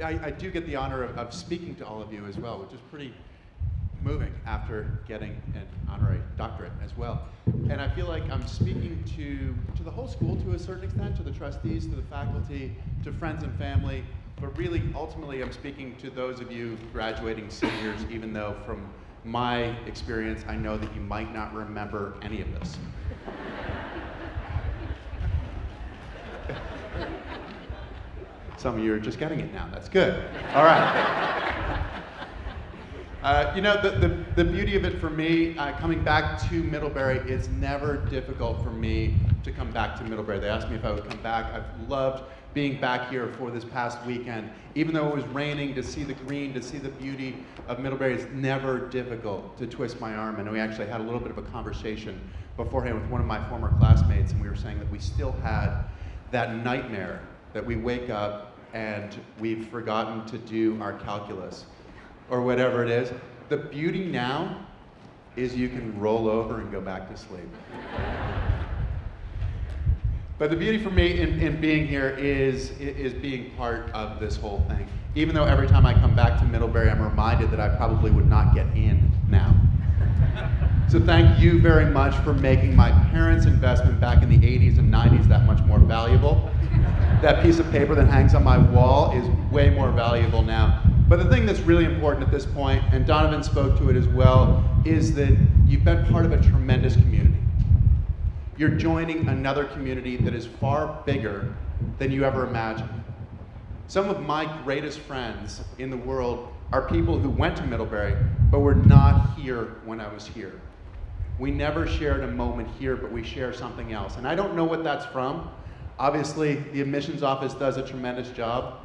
I do get the honor of speaking to all of you as well, which is pretty moving after getting an honorary doctorate as well. And I feel like I'm speaking to the whole school to a certain extent, to the trustees, to the faculty, to friends and family, but really ultimately I'm speaking to those of you graduating seniors, even though from my experience I know that you might not remember any of this. Some of you are just getting it now. That's good. All right. You know, the beauty of it for me, coming back to Middlebury, it's never difficult for me to come back to Middlebury. They asked me if I would come back. I've loved being back here for this past weekend. Even though it was raining, to see the green, to see the beauty of Middlebury, it's never difficult to twist my arm. And we actually had a little bit of a conversation beforehand with one of my former classmates, and we were saying that we still had that nightmare that we wake up and we've forgotten to do our calculus or whatever it is. The beauty now is you can roll over and go back to sleep. But the beauty for me in being here is being part of this whole thing. Even though every time I come back to Middlebury, I'm reminded that I probably would not get in now. So thank you very much for making my parents' investment back in the 80s and 90s that much more valuable. That piece of paper that hangs on my wall is way more valuable now. But the thing that's really important at this point, and Donovan spoke to it as well, is that you've been part of a tremendous community. You're joining another community that is far bigger than you ever imagined. Some of my greatest friends in the world are people who went to Middlebury, but were not here when I was here. We never shared a moment here, but we share something else. And I don't know what that's from. Obviously, the admissions office does a tremendous job,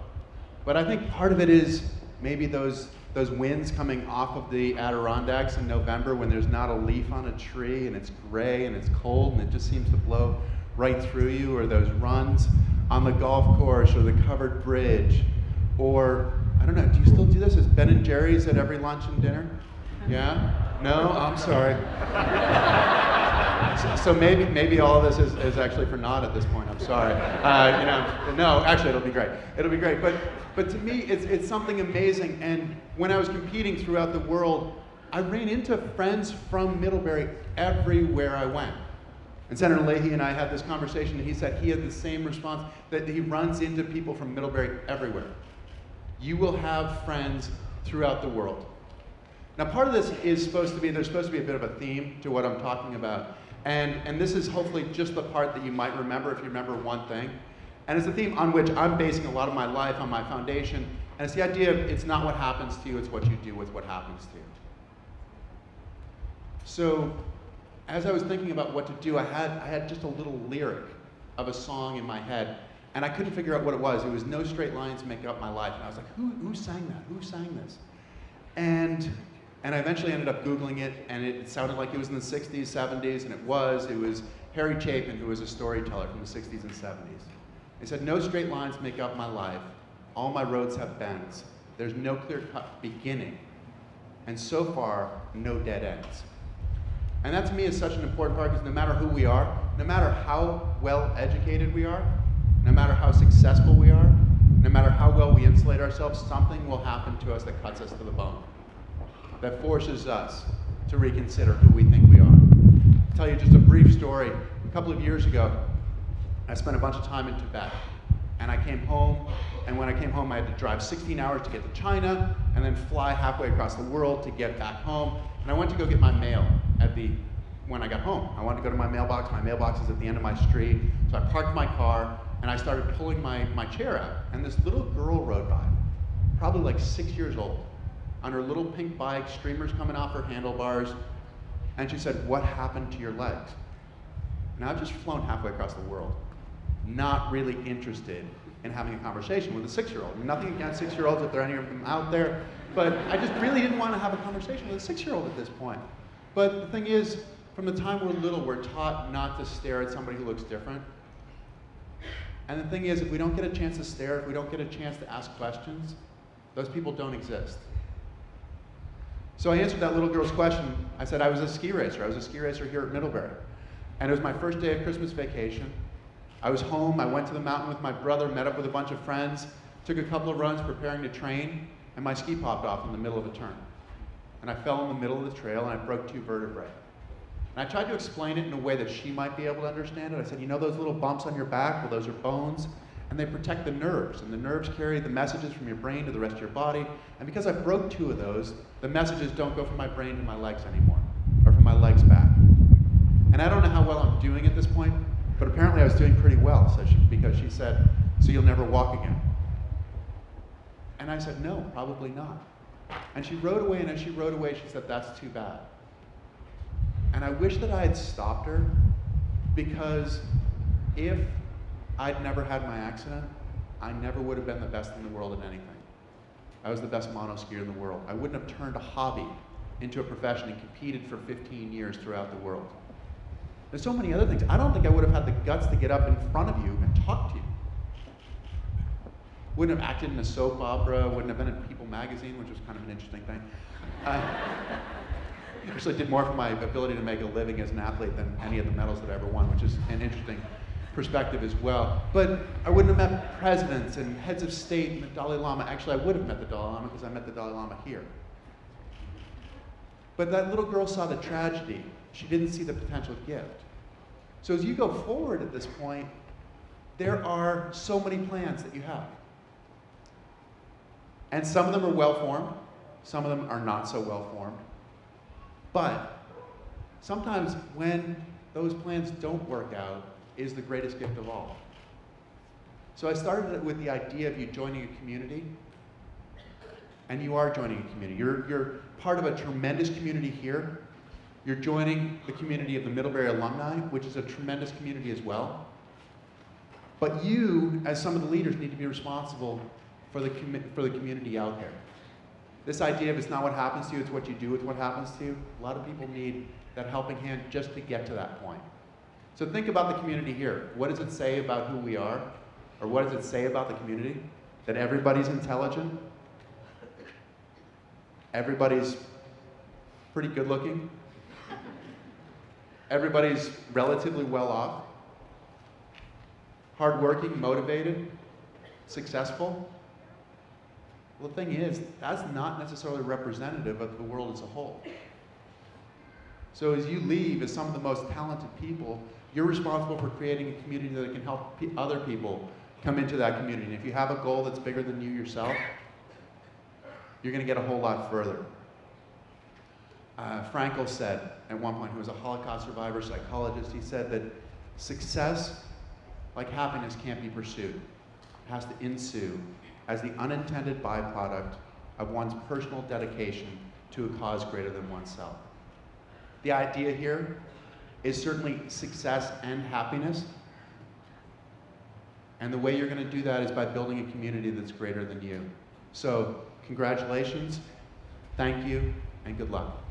but I think part of it is maybe those winds coming off of the Adirondacks in November when there's not a leaf on a tree and it's gray and it's cold and it just seems to blow right through you, or those runs on the golf course or the covered bridge, or, I don't know, do you still do this? Is Ben & Jerry's at every lunch and dinner? Yeah? No? I'm sorry. So maybe all of this is actually for naught at this point. I'm sorry. No, actually it'll be great. It'll be great. But to me, it's something amazing. And when I was competing throughout the world, I ran into friends from Middlebury everywhere I went. And Senator Leahy and I had this conversation, and he said he had the same response, that he runs into people from Middlebury everywhere. You will have friends throughout the world. Now, part of this is supposed to be, there's supposed to be a bit of a theme to what I'm talking about. And this is hopefully just the part that you might remember if you remember one thing. And it's a theme on which I'm basing a lot of my life on my foundation. And it's the idea of it's not what happens to you, it's what you do with what happens to you. So as I was thinking about what to do, I had just a little lyric of a song in my head. And I couldn't figure out what it was. It was No Straight Lines Make Up My Life. And I was like, who sang that? Who sang this? And I eventually ended up Googling it, and it sounded like it was in the 60s, 70s, and it was Harry Chapin, who was a storyteller from the 60s and 70s. He said, no straight lines make up my life. All my roads have bends. There's no clear-cut beginning. And so far, no dead ends. And that to me is such an important part, because no matter who we are, no matter how well educated we are, no matter how successful we are, no matter how well we insulate ourselves, something will happen to us that cuts us to the bone, that forces us to reconsider who we think we are. I'll tell you just a brief story. A couple of years ago, I spent a bunch of time in Tibet, and I came home, and when I came home, I had to drive 16 hours to get to China, and then fly halfway across the world to get back home. And I went to go get my mail when I got home. I wanted to go to my mailbox. My mailbox is at the end of my street, so I parked my car, and I started pulling my chair out, and this little girl rode by, probably like 6 years old, on her little pink bike, streamers coming off her handlebars, and she said, what happened to your legs? And I've just flown halfway across the world, not really interested in having a conversation with a 6-year-old. Nothing against 6-year-olds if there are any of them out there, but I just really didn't want to have a conversation with a 6-year-old at this point. But the thing is, from the time we're little, we're taught not to stare at somebody who looks different. And the thing is, if we don't get a chance to stare, if we don't get a chance to ask questions, those people don't exist. So I answered that little girl's question. I said I was a ski racer. I was a ski racer here at Middlebury. And it was my first day of Christmas vacation. I was home. I went to the mountain with my brother, met up with a bunch of friends. Took a couple of runs preparing to train, and my ski popped off in the middle of a turn. And I fell in the middle of the trail, and I broke 2 vertebrae. And I tried to explain it in a way that she might be able to understand it. I said, you know those little bumps on your back? Well, those are bones, and they protect the nerves. And the nerves carry the messages from your brain to the rest of your body. And because I broke 2 of those, the messages don't go from my brain to my legs anymore, or from my legs back. And I don't know how well I'm doing at this point, but apparently I was doing pretty well, because she said, so you'll never walk again. And I said, no, probably not. And she rode away, and as she rode away, she said, that's too bad. And I wish that I had stopped her, because if I'd never had my accident, I never would have been the best in the world at anything. I was the best monoskier in the world. I wouldn't have turned a hobby into a profession and competed for 15 years throughout the world. There's so many other things. I don't think I would have had the guts to get up in front of you and talk to you. Wouldn't have acted in a soap opera, wouldn't have been in People magazine, which was kind of an interesting thing. Actually did more for my ability to make a living as an athlete than any of the medals that I ever won, which is an interesting perspective as well. But I wouldn't have met presidents and heads of state and the Dalai Lama. Actually, I would have met the Dalai Lama because I met the Dalai Lama here. But that little girl saw the tragedy. She didn't see the potential gift. So as you go forward at this point, there are so many plans that you have. And some of them are well-formed, some of them are not so well-formed. But sometimes when those plans don't work out is the greatest gift of all. So I started with the idea of you joining a community, and you are joining a community. You're part of a tremendous community here. You're joining the community of the Middlebury alumni, which is a tremendous community as well. But you, as some of the leaders, need to be responsible for the community out there. This idea of it's not what happens to you, it's what you do with what happens to you. A lot of people need that helping hand just to get to that point. So think about the community here. What does it say about who we are? Or what does it say about the community? That everybody's intelligent? Everybody's pretty good looking? Everybody's relatively well off? Hardworking, motivated, successful? Well, the thing is, that's not necessarily representative of the world as a whole. So as you leave as some of the most talented people, you're responsible for creating a community that can help other people come into that community. And if you have a goal that's bigger than you yourself, you're going to get a whole lot further. Frankl said at one point, who was a Holocaust survivor, psychologist, he said that success, like happiness, can't be pursued. It has to ensue as the unintended byproduct of one's personal dedication to a cause greater than oneself. The idea here is certainly success and happiness. And the way you're going to do that is by building a community that's greater than you. So, congratulations, thank you, and good luck.